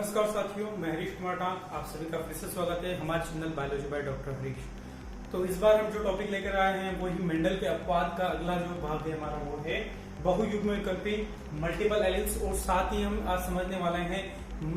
नमस्कार साथियों, मैं हरीश कुमार टांग। आप सभी का फिर से स्वागत है हमारे channel biology by doctor Harish. तो इस बार हम जो टॉपिक लेकर आए हैं वही मेंडल के अपवाद का अगला जो भाग है हमारा वो है बहुयुग्मविकल्पी मल्टीपल एलील्स। और साथ ही हम आज समझने वाले हैं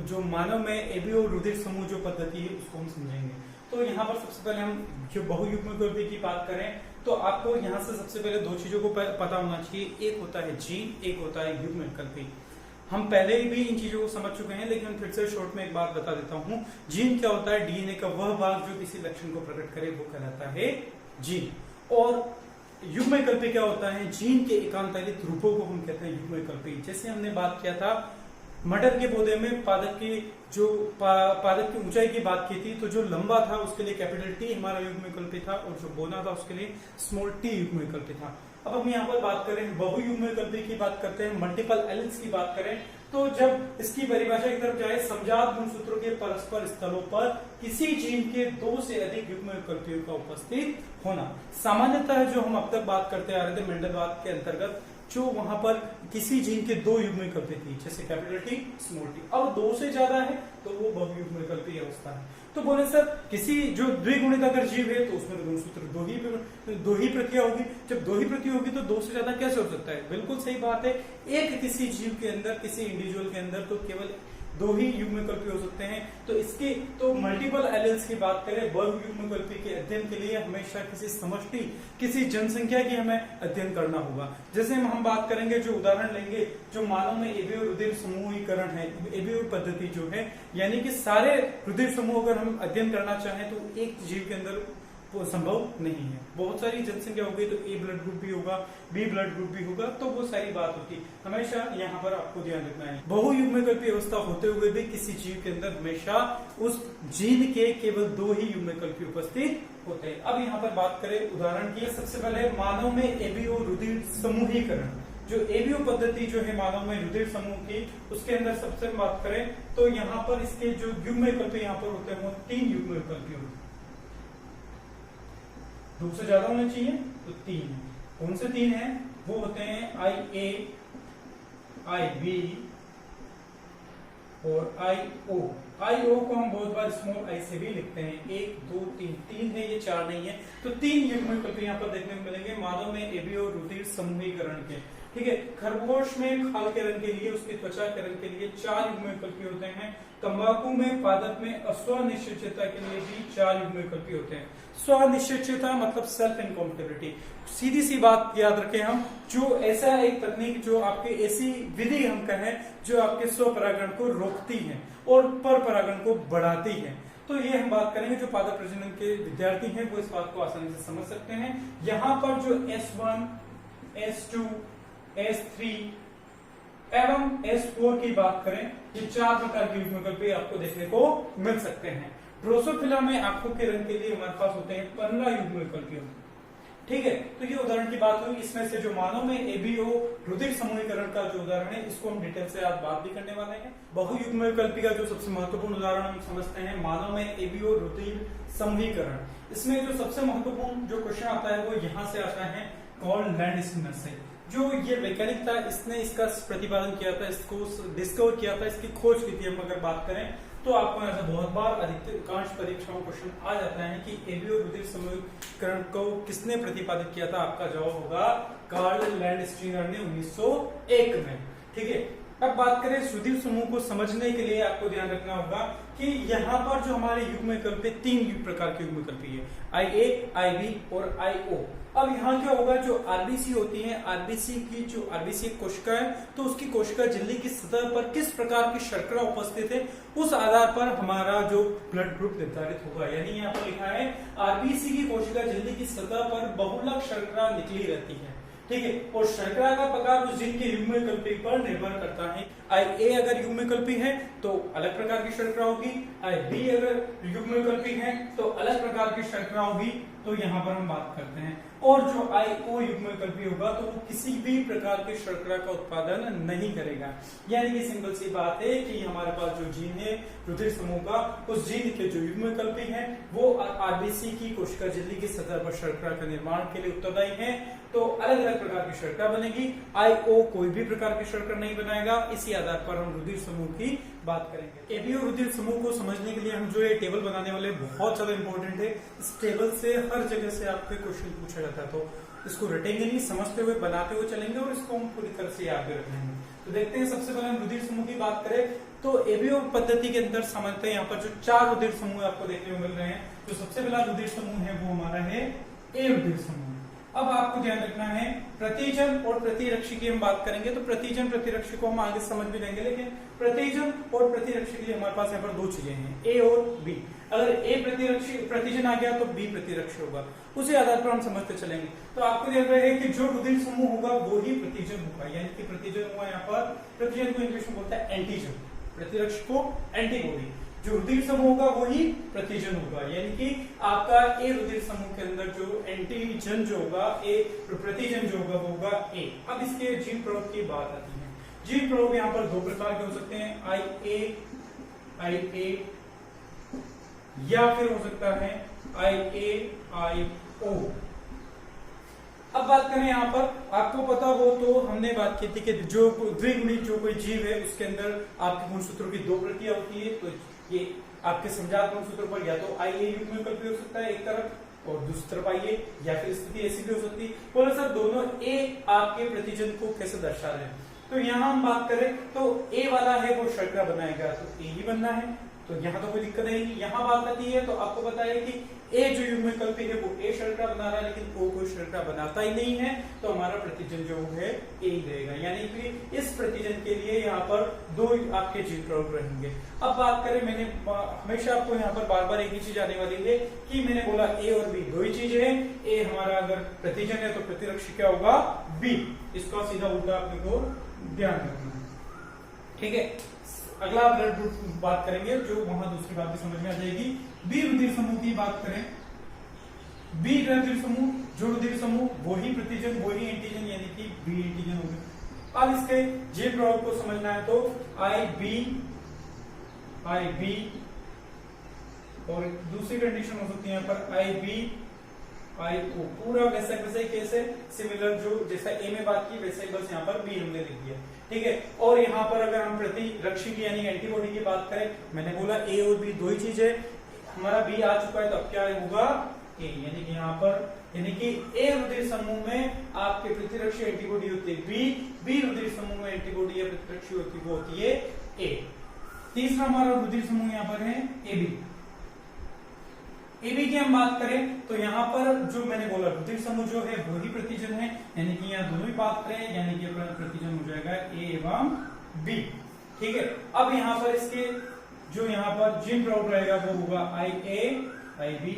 जो मानव में एबीओ रुधिर समूह जो पद्धति है उसको हम समझेंगे। तो यहाँ पर सबसे पहले हम जो बहुयुग्मविकल्पी की बात करें तो आपको यहाँ से सबसे पहले दो चीजों को पता होना चाहिए। एक होता है जीन, एक होता है युग्मविकल्पी। हम पहले भी इन चीजों को समझ चुके हैं, लेकिन फिर से शॉर्ट में एक बात बता देता हूँ। जीन क्या होता है? डीएनए का वह भाग जो किसी लक्षण को प्रकट करे वो कहलाता है जीन। और युग्मविकल्पी क्या होता है? जीन के एकांतरित रूपों को हम कहते हैं युग्मविकल्पी। जैसे हमने बात किया था मटर के पौधे में पादप की ऊंचाई की बात की थी, तो जो लंबा था उसके लिए कैपिटल टी हमारा युग्मविकल्पी था और जो बोना था उसके लिए स्मॉल टी युग्मविकल्पी था। अब हम यहाँ पर बात करें बहुयुग्मविकल्पी की बात करते हैं, मल्टीपल एलील्स की बात करें तो जब इसकी परिभाषा की तरफ जाए, समजात गुणसूत्रों के परस्पर स्थलों पर किसी जीन के दो से अधिक युग्मविकल्पियों का उपस्थित होना। सामान्यतः जो हम अब तक बात करते आ रहे थे मेंडलवाद के अंतर्गत, जो वहां पर किसी जीन के दो युग्मविकल्पी थी, जैसे कैपिटल टी स्मॉल टी। अब दो से ज्यादा है तो वो बहुयुग्मविकल्पी अवस्था है। तो बोले सर किसी जो द्विगुणित अगर जीव है तो उसमें तो गुणसूत्र दो ही प्रतियां होगी। जब दो ही प्रति होगी तो दो से ज्यादा कैसे हो सकता है? बिल्कुल सही बात है। एक किसी जीव के अंदर, किसी इंडिविजुअल के अंदर तो केवल दो ही युग्मविकल्पी हो सकते हैं। तो इसके तो मल्टीपल एलील्स की बात करें बहुयुग्मविकल्पी के अध्ययन के लिए हमेशा किसी समष्टि, किसी जनसंख्या की हमें अध्ययन करना होगा। जैसे हम बात करेंगे, जो उदाहरण लेंगे, जो मानव में एबीओ रुधिर समूहीकरण है, एबीओ पद्धति जो है, यानी कि सारे रुधिर समूह अगर हम अध्ययन करना चाहें तो एक जीव के अंदर वो संभव नहीं है। बहुत सारी जनसंख्या होगी तो ए ब्लड ग्रुप भी होगा, बी ब्लड ग्रुप भी होगा, तो वो सारी बात होती। हमेशा यहाँ पर आपको ध्यान रखना है, बहुयुग्मविकल्पी अवस्था होते हुए भी किसी जीव के अंदर हमेशा उस जीन के केवल दो ही युग्मविकल्पी उपस्थित होते हैं। अब यहाँ पर बात करें उदाहरण की, सबसे पहले मानव में एबीओ रुधिर समूहीकरण, जो एबीओ पद्धति जो है मानव में रुधिर समूह की, उसके अंदर सबसे बात करें तो यहाँ पर इसके जो युग्मविकल्पी यहाँ पर होते हैं वो 3 युग्मविकल्पी होते हैं। दो से ज्यादा होने चाहिए तो 3 है। कौन से 3 है? वो होते हैं IA, IB और IO। IO को हम बहुत बार स्मॉल आई से भी लिखते हैं। 1 2 3 3 है, ये 4 नहीं है। तो 3 युग्मविकल्पी यहाँ पर देखने को मिलेंगे मानव में एबीओ रुधिर समूहीकरण के। ठीक है। खरगोश में खाल के रंग के लिए, उसकी त्वचा के रंग के लिए 4 युग्मविकल्पी होते हैं। तंबाकू में, पादप में अस्वनिश्चितता के लिए भी 4 युग्मविकल्पी होते हैं। स्वनिश्चितता मतलब सेल्फ इनकॉम्पेटिबिलिटी। सीधी सी बात याद रखें हम, जो ऐसा एक तकनीक, जो आपके ऐसी विधि हम कहें जो आपके स्वपरागण को रोकती है और पर परागण को बढ़ाती है। तो ये हम बात करेंगे, जो पादप प्रजनन के विद्यार्थी हैं वो इस बात को आसानी से समझ सकते हैं। यहाँ पर जो S1, S2, S3 एवं S4 की बात करें, ये 4 प्रकार के युग्मविकल्पी आपको देखने को मिल सकते हैं। ड्रोसोफिला में आंखों के रंग के लिए हमारे पास होते हैं 15 युग्मविकल्पी। ठीक है। तो ये उदाहरण की बात हुई। इसमें से जो मानव में एबीओ रुधिर समूहीकरण का जो उदाहरण है, इसको हम डिटेल से आज बात भी करने वाले हैं। बहुयुग्मविकल्पी का जो सबसे महत्वपूर्ण उदाहरण हम समझते हैं मानव में एबीओ रुधिर समूहीकरण। इसमें जो सबसे महत्वपूर्ण जो क्वेश्चन आता है वो यहाँ से आता है, कार्ल लैंडस्टीनर से। जो ये वैज्ञानिक था, इसने इसका प्रतिपादन किया था, इसको डिस्कवर किया था, इसकी खोज की थी। हम अगर बात करें तो आपको ऐसा बहुत बार अधिकांश परीक्षाओं में क्वेश्चन आ जाता है कि एबीओ रुधिर समूहीकरण को किसने प्रतिपादित किया था? आपका जवाब होगा कार्ल लैंडस्टीनर ने 1901 में। ठीक है। अब बात करें रुधिर समूह को समझने के लिए आपको ध्यान रखना होगा कि यहाँ पर जो हमारे युग्मविकल्पी 3 प्रकार के युग्मविकल्पी है, IA, IB और IO। अब यहाँ क्या होगा, जो आरबीसी होती है, आरबीसी की जो आरबीसी कोशिका है, तो उसकी कोशिका झिल्ली की सतह पर किस प्रकार की शर्करा उपस्थित है, उस आधार पर हमारा जो ब्लड ग्रुप निर्धारित होगा। यानी यहाँ पर लिखा है आरबीसी की कोशिका झिल्ली की सतह पर बहुलक शर्करा निकली रहती है। ठीक है। और शर्करा का प्रकार उस जीन के युग्मविकल्पी पर निर्भर करता है। IA अगर युग्मविकल्पी है तो अलग प्रकार की शर्करा होगी, IB अगर युग्मविकल्पी है तो अलग प्रकार की शर्करा होगी। तो यहाँ पर हम बात करते हैं। और जो IO युग्मविकल्पी होगा तो वो किसी भी प्रकार की शर्करा का उत्पादन नहीं करेगा। यानी कि सिंपल सी बात है कि हमारे पास जो जीन है रुधिर समूह का, उस जीन के जो युग्मविकल्पी है वो आरबीसी की कोशिका झिल्ली की सतह पर शर्करा के निर्माण के लिए उत्तरदायी है। तो अलग अलग प्रकार की शर्करा बनेगी। IO कोई भी प्रकार की शर्करा नहीं बनाएगा। इसी आधार पर हम रुधिर समूह की बात करेंगे। एबी और रुधिर समूह को समझने के लिए हम जो ये टेबल बनाने वाले बहुत ज्यादा इंपॉर्टेंट है। इस टेबल से हर जगह से आपके क्वेश्चन पूछा जाता है, तो इसको रटेंगे नहीं, समझते हुए बनाते हुए चलेंगे और इसको हम पूरी तरह से याद भी रख लेंगे। तो देखते हैं, सबसे पहले हम रुधिर समूह की बात करें तो एबीओ पद्धति के अंदर समझते हैं यहाँ पर जो 4 रुधिर समूह आपको देखने को मिल रहे हैं। जो सबसे पहला रुधिर समूह है वो हमारा है ए रुधिर समूह। अब आपको ध्यान रखना है प्रतिजन और प्रतिरक्षी की हम बात करेंगे, तो प्रतिजन प्रतिरक्षी को हम आगे समझ भी लेंगे, लेकिन प्रतिजन और प्रतिरक्षी के लिए हमारे पास यहाँ पर 2 चीजें हैं, ए और बी। अगर ए प्रतिजन आ गया तो बी प्रतिरक्षी होगा, उसी आधार पर हम समझते चलेंगे। तो आपको ध्यान रहे कि जो रुधिर समूह होगा वो ही प्रतिजन होगा, यानी कि प्रतिजन हुआ यहाँ पर, प्रतिजन को इंग्लिश में बोलता है एंटीजन, प्रतिरक्षी को एंटीबॉडी। जो रुधिर समूह होगा वही प्रतिजन होगा, यानी कि आपका ए रुधिर समूह के अंदर जो एंटीजन जो होगा, ए प्रतिजन जो होगा वो होगा ए। अब इसके जीन प्रयोग की बात आती है। जीन प्रयोग यहाँ पर 2 प्रकार के हो सकते हैं, आई ए या फिर हो सकता है आई ओ। अब बात करें यहाँ पर, आपको पता हो तो हमने बात की थी कि जो द्विगुणित जो कोई जीव है उसके अंदर आपके गुणसूत्रों की 2 प्रतियां होती है। तो ये आपके समजात गुणसूत्र पर या तो आईए युग्म कल्प हो सकता है एक तरफ और दूसरी तरफ आईए, या फिर स्थिति ऐसी भी हो सकती है। बोले सर दोनों ए आपके प्रतिजन को कैसे दर्शा रहे हैं, तो यहाँ हम बात करें तो ए वाला है वो शर्करा बनाएगा तो ए ही बनना है, तो यहाँ तो कोई दिक्कत है नहीं। यहाँ बात आती है तो आपको पता है कि ए जो युग्म कल्प है वो ए शर्करा बना रहा है, लेकिन ओ कोई शर्करा बनाता ही नहीं है, तो हमारा प्रतिजन जो है ए ही रहेगा, यानी कि इस प्रतिजन के लिए यहाँ पर 2 आपके जीन प्रयोग रहेंगे। अब बात करें, मैंने हमेशा आपको यहाँ पर बार बार एक ही चीज आने वाली है कि मैंने बोला ए और बी 2 ही चीज है। ए हमारा अगर प्रतिजन है तो प्रतिरक्षी क्या होगा, बी। इसका सीधा उल्टा आपने को ध्यान रखना है, ठीक है। अगला ब्लड ग्रुप बात करेंगे, जो वहां दूसरी बात भी समझ में आ जाएगी। बी रुधिर समूह की बात करें, बी रुधिर समूह, जो रुधिर समूह वही प्रतिजन वही एंटीजन, यानी कि बी एंटीजन हो गया। अब इसके जीन प्रयोग को समझना है तो आई बी और दूसरी कंडीशन हो सकती है यहाँ पर आई ओ, पूरा वैसे वैसे कैसे सिमिलर, जो जैसा ए में बात की वैसे बस यहाँ पर बी हमने लिख दिया, ठीक है। और यहाँ पर अगर हम प्रतिरक्षी की यानी एंटीबॉडी की बात करें, मैंने बोला ए और बी 2 ही चीज है, हमारा बी आ चुका है तो अब क्या होगा ए, यानी कि यहाँ पर यानी कि ए रुधिर समूह में आपके प्रतिरक्षी एंटीबॉडी होती है बी रुधिर समूह में एंटीबॉडी या प्रतिरक्षी होती वो होती है ए। तीसरा हमारा रुधिर समूह यहाँ पर है एबी की हम बात करें तो यहाँ पर जो मैंने बोला रुधिर समूह जो है वो ही प्रतिजन है, यानी कि यहाँ दोनों ही बात करें, यानी कि अपना प्रतिजन हो जाएगा ए एवं बी, ठीक है। अब यहाँ पर इसके जो यहाँ पर जीन प्रयोग रहेगा वो होगा आई बी,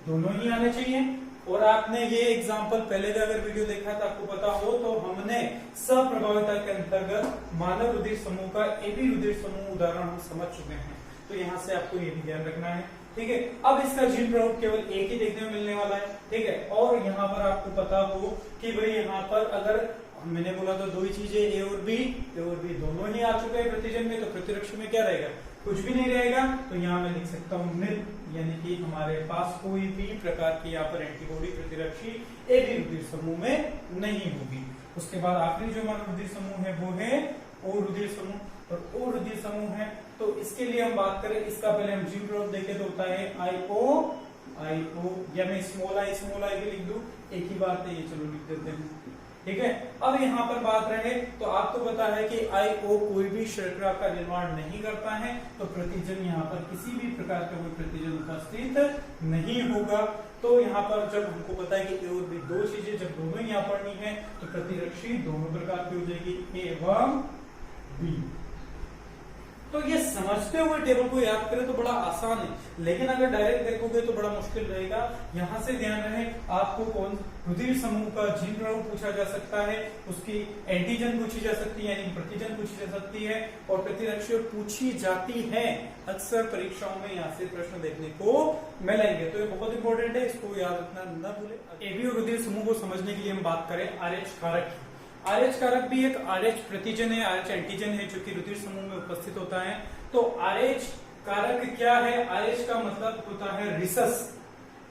दोनों ही आने चाहिए। और आपने ये एग्जाम्पल पहले का अगर वीडियो देखा था आपको पता हो तो हमने सप्रभाविता के अंतर्गत मानव रुधिर समूह का एबी रुधिर समूह उदाहरण हम समझ चुके हैं, तो यहाँ से आपको ये भी ध्यान रखना है, ठीक है। अब इसका जीन प्रयोग केवल एक ही देखने में मिलने वाला है, ठीक है। और यहाँ पर आपको पता हो कि भाई यहाँ पर अगर मैंने बोला तो 2 ही चीजें ए और बी दोनों ही आ चुके हैं प्रतिजन में, तो प्रतिरक्षी में क्या रहेगा, कुछ भी नहीं रहेगा, तो यहाँ मैं लिख सकता हूँ निल, यानी कि हमारे पास कोई भी प्रकार की यहाँ पर एंटीबॉडी प्रतिरक्षी ए बी रुधिर समूह में नहीं होगी। उसके बाद आखिरी जो हमारा रुधिर समूह है वो है ओ रुधिर समूह, और ओ रुधिर समूह है तो इसके लिए हम बात करें, इसका पहले हम जीन प्रयोग देखें तो होता है आई ओ, या मैं स्मॉल आई भी लिख दूं, एक ही बात है ये, चलो लिख देते हैं, ठीक है। अब यहाँ पर बात रहे तो आपको पता है कि आई ओ कोई भी शर्करा का निर्माण नहीं करता है, तो प्रतिजन यहाँ पर किसी भी प्रकार का कोई प्रतिजन उपस्थित नहीं होगा। तो यहाँ पर जब हमको पता है कि ए और बी 2 चीजें जब दोनों यहाँ पर नहीं है तो प्रतिरक्षी दोनों प्रकार की हो जाएगी ए एवं बी। तो ये समझते हुए टेबल को याद करें तो बड़ा आसान है, लेकिन अगर डायरेक्ट देखोगे तो बड़ा मुश्किल रहेगा। यहाँ से ध्यान रहे, आपको कौन रुधिर समूह का जीन प्रयोग पूछा जा सकता है, उसकी एंटीजन पूछी जा सकती है यानी प्रतिजन पूछी जा सकती है, और प्रतिरक्षी पूछी जाती है। अक्सर परीक्षाओं में यहाँ से प्रश्न देखने को मिलेंगे, तो ये बहुत इंपॉर्टेंट है, इसको याद रखना न भूले। एबी और रुधिर समूह को समझने के लिए हम बात करें आरएच कारक। आरएच कारक भी एक आरएच प्रतिजन है, आरएच एंटीजन है जो कि रुधिर समूह में उपस्थित होता है। तो आरएच कारक क्या है, आरएच का मतलब होता है रिसस,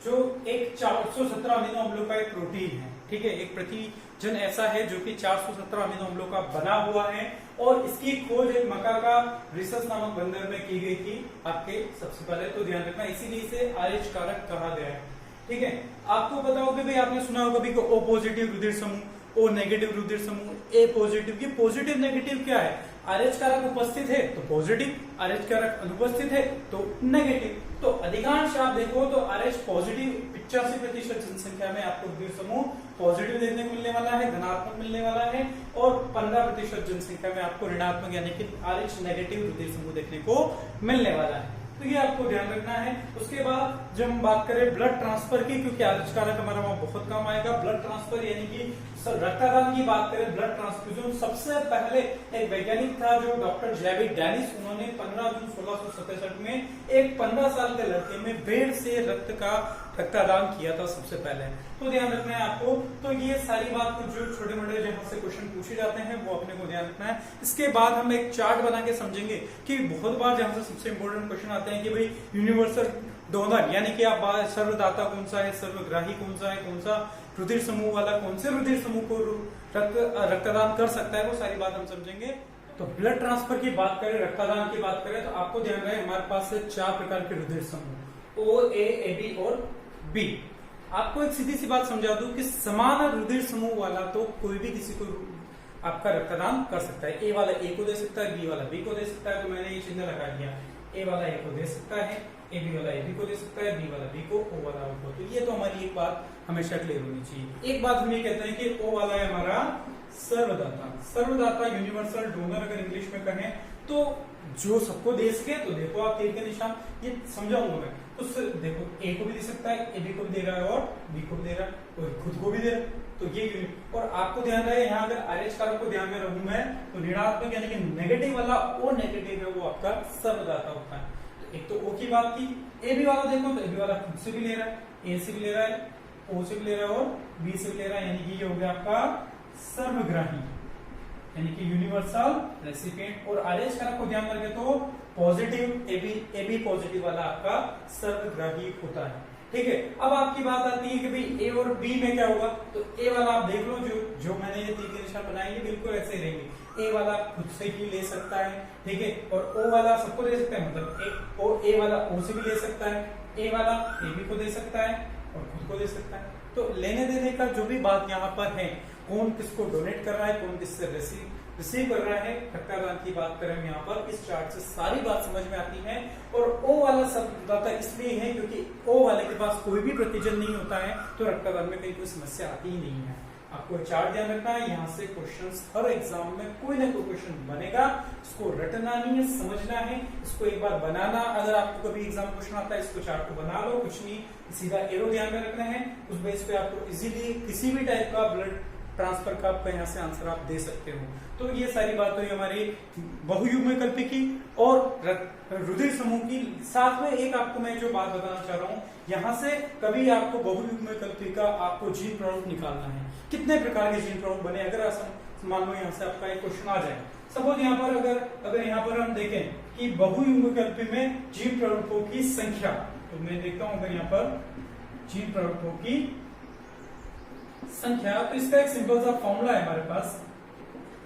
जो एक 417 अमीनो अम्लों का एक प्रोटीन है, ठीक है, एक प्रतिजन ऐसा है जो कि 417 अमीनो अम्लों का बना हुआ है और इसकी खोज एक मकाका रिसस नामक बंदर में की गई थी आपके सबसे पहले, तो ध्यान रखना, इसीलिए इसे RH कारक कहा गया है। ठीक है, आपको पता होगा भाई, आपने सुना होगा भी O पॉजिटिव रुधिर समूह, O नेगेटिव रुधिर समूह, A पॉजिटिव। ये पॉजिटिव नेगेटिव क्या है, RH कारक उपस्थित है तो पॉजिटिव, RH कारक अनुपस्थित है तो नेगेटिव। तो अधिकांश आप देखो तो RH पॉजिटिव 85% जनसंख्या में आपको रुधिर समूह पॉजिटिव देखने को मिलने वाला है, धनात्मक मिलने वाला है, और 15% जनसंख्या में आपको ऋणात्मक यानी कि RH नेगेटिव रुधिर समूह देखने को मिलने वाला है। तो ये आपको ध्यान रखना है। उसके बाद जब हम बात करें ब्लड ट्रांसफर की, क्योंकि RH कारक हमारा वहां बहुत कम आएगा, ब्लड ट्रांसफर यानी कि रक्तदान की बात करें, ब्लड ट्रांसफ्यूजन, सबसे पहले एक वैज्ञानिक था जो डॉक्टर जेबी डेनिस, उन्होंने 15 जून 1667 में एक 15 साल के लड़के में भेड़ से रक्तदान किया था सबसे पहले। तो ध्यान रखना है आपको। तो ये सारी बात कुछ जो छोटे मोटे जहां से क्वेश्चन पूछे जाते हैं वो अपने को ध्यान रखना है। इसके बाद हम एक चार्ट बना के समझेंगे कि बहुत बार जहां से सबसे इंपॉर्टेंट क्वेश्चन आते हैं कि भाई यूनिवर्सल डोनर यानी कि आप सर्वदाता कौन सा है, सर्वग्राही कौन सा है, कौन सा रुधिर समूह वाला कौन से रुधिर समूह को रक्तदान कर सकता है, वो सारी बात हम समझेंगे। तो ब्लड ट्रांसफर की बात करें, रक्तदान की बात करें, तो आपको ध्यान रहे हमारे पास है 4 प्रकार के रुधिर समूह, O, A, AB और B। आपको एक सीधी सी बात समझा दूं कि समान रुधिर समूह वाला तो कोई भी किसी को आपका रक्तदान कर सकता है। ए वाला ए को दे सकता है, बी वाला बी को दे सकता है, तो मैंने ये चिन्ह लगा दिया, ए वाला ए को दे सकता है, ए बी वाला ए बी को दे सकता है, बी वाला बी को, ओ वाला ओ को। तो ये तो हमारी एक बात हमेशा क्लियर होनी चाहिए। एक बात हम ये कहते हैं कि ओ वाला है हमारा सर्वदाता, सर्वदाता यूनिवर्सल डोनर अगर इंग्लिश में कहें तो जो सबको दे सके। तो देखो आप तीर के निशान, ये समझाऊंगा मैं, तो देखो ए को भी दे सकता है, ए बी को भी दे रहा है और बी को भी दे रहा है और खुद को भी दे रहा है। तो ये और आपको ध्यान रहे यहाँ अगर RH कारक को ध्यान में रहूं मैं तो ऋणात्मक यानी कि नेगेटिव वाला O नेगेटिव है वो आपका सर्वदाता होता है। तो एक तो O की बात की, ए बी वाला देखो तो ए बी वाला खुद से भी ले रहा है, ए से भी ले रहा है, O से भी ले रहा है और बी से भी ले रहा है, यानी कि ये हो गया आपका सर्वग्राही यानी कि यूनिवर्सल रेसिपिएंट। और RH कारक को ध्यान रखे तो पॉजिटिव ए बी पॉजिटिव वाला आपका सर्वग्राही होता है। ठीक है, अब आपकी बात आती है कि भाई ए और बी में क्या होगा। तो ए वाला आप देख लो, जो मैंने ये तीर के निशान बनाए ये बिल्कुल ऐसे ही रहेंगे। ए वाला खुद से ही ले सकता है, ठीक है, और ओ वाला सबको दे सकता है, मतलब ए वाला ओ से भी ले सकता है, ए वाला ए बी को दे सकता है और खुद को दे सकता है। तो लेने देने का जो भी बात यहाँ पर है, कौन किसको डोनेट कर रहा है, कौन किससे रिसीव कर रहा है, रक्तदान की बात करें यहाँ पर इस चार्ट से सारी बात समझ में आती है। और O वाला सर्वदाता इसलिए है क्योंकि O वाले के पास कोई भी प्रतिजन नहीं होता है, तो रक्तदान में कहीं कोई समस्या आती ही नहीं है। आपको चार्ट ध्यान रखना है, यहाँ से क्वेश्चंस हर एग्जाम में कोई ना कोई क्वेश्चन बनेगा, इसको रटना नहीं है, समझना है, इसको एक बार बनाना। अगर आपको कभी एग्जाम क्वेश्चन आता है, इसको चार्ट को बना लो, कुछ नहीं, सीधा एरो ध्यान में रखना है, उस बेस पे आपको इजीली किसी भी टाइप का ब्लड ट्रांसफर का आपका यहाँ से आंसर आप दे सकते हो। तो ये सारी बात हुई हमारी बहुयुग्मकल्पी की और रुधिर समूह की। साथ में एक आपको मैं जो बात बताना चाह रहा हूँ, यहाँ से कभी आपको बहुयुग्मकल्पी का आपको जीन प्रोडक्ट निकालना है, कितने प्रकार के जीन प्रोडक्ट बने। अगर मान लो यहाँ से आपका एक क्वेश्चन आ जाए, सपोज यहाँ पर अगर यहाँ पर हम देखें कि बहुयुग्मकल्पी में जीन प्रोडक्टों की संख्या, तो मैं देखता हूँ अगर यहाँ पर जीन प्रोडक्टों की संख्या, तो इसका एक सिंपल सा फॉर्मूला है हमारे पास,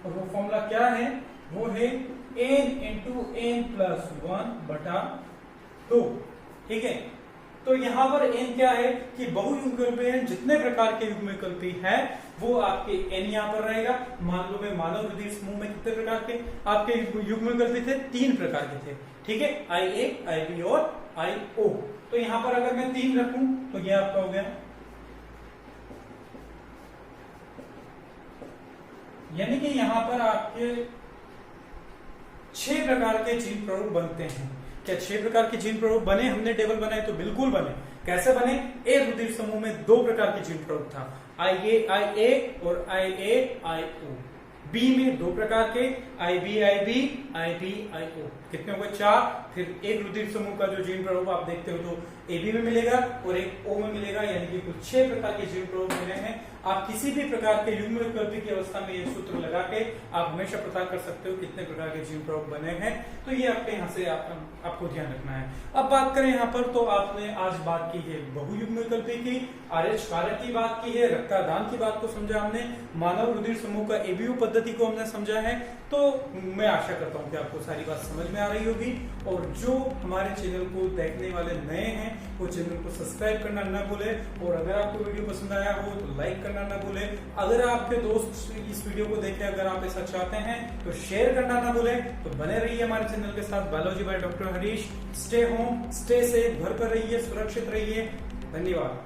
और वो फॉर्मूला क्या है, वो है n इंटू n प्लस 1/2। ठीक है, तो यहाँ पर n क्या है कि बहुयुग्मकल्पी है, जितने प्रकार के युग्मकल्पी है वो आपके n यहाँ पर रहेगा। मान लो मैं मानव रुधिर समूह में कितने प्रकार के आपके युग्मकल्पी थे, 3 प्रकार के थे। ठीक है, IA, IB और IO। तो यहाँ पर अगर मैं 3 रखूं तो ये आपका हो गया, यानी कि यहाँ पर आपके 6 प्रकार के जीन प्रोडक्ट बनते हैं। क्या 6 प्रकार के जीन प्रोडक्ट बने? हमने टेबल बनाए तो बिल्कुल बने। कैसे बने? ए रुधिर समूह में 2 प्रकार के जीन प्रोडक्ट था, IA और IO। बी में 2 प्रकार के, IB, IO। कितने हो गए? 4। फिर एक रुधिर समूह का जो जीन प्रोडक्ट आप देखते हो तो AB में मिलेगा और एक O में मिलेगा, यानी कि कुल 6 प्रकार के जीन प्रोडक्ट मिले हैं आप किसी भी प्रकार के युग्म विकल्पी की अवस्था में ये सूत्र लगा के आप हमेशा पता कर सकते हो कितने प्रकार के जीव प्रयोग बने हैं। तो ये आपके यहाँ से आपको ध्यान रखना है। अब बात करें यहाँ पर, तो आपने आज बात की है बहुयुग्म विकल्पी की, RH कारक की बात की है, रक्तदान की बात को समझा हमने, मानव रुधिर समूह का ABO पद्धति को हमने समझा है। तो मैं आशा करता हूँ कि आपको सारी बात समझ में आ रही होगी। और जो हमारे चैनल को देखने वाले नए हैं वो चैनल को सब्सक्राइब करना ना भूले, और अगर आपको वीडियो पसंद आया हो तो लाइक करना ना भूले। अगर आपके दोस्त इस वीडियो को देखें, अगर आप ऐसा चाहते हैं तो शेयर करना ना भूले। तो बने रहिए हमारे चैनल के साथ, biology by doctor Harish. Stay home, stay safe, घर पर रहिए, सुरक्षित रहिए। धन्यवाद।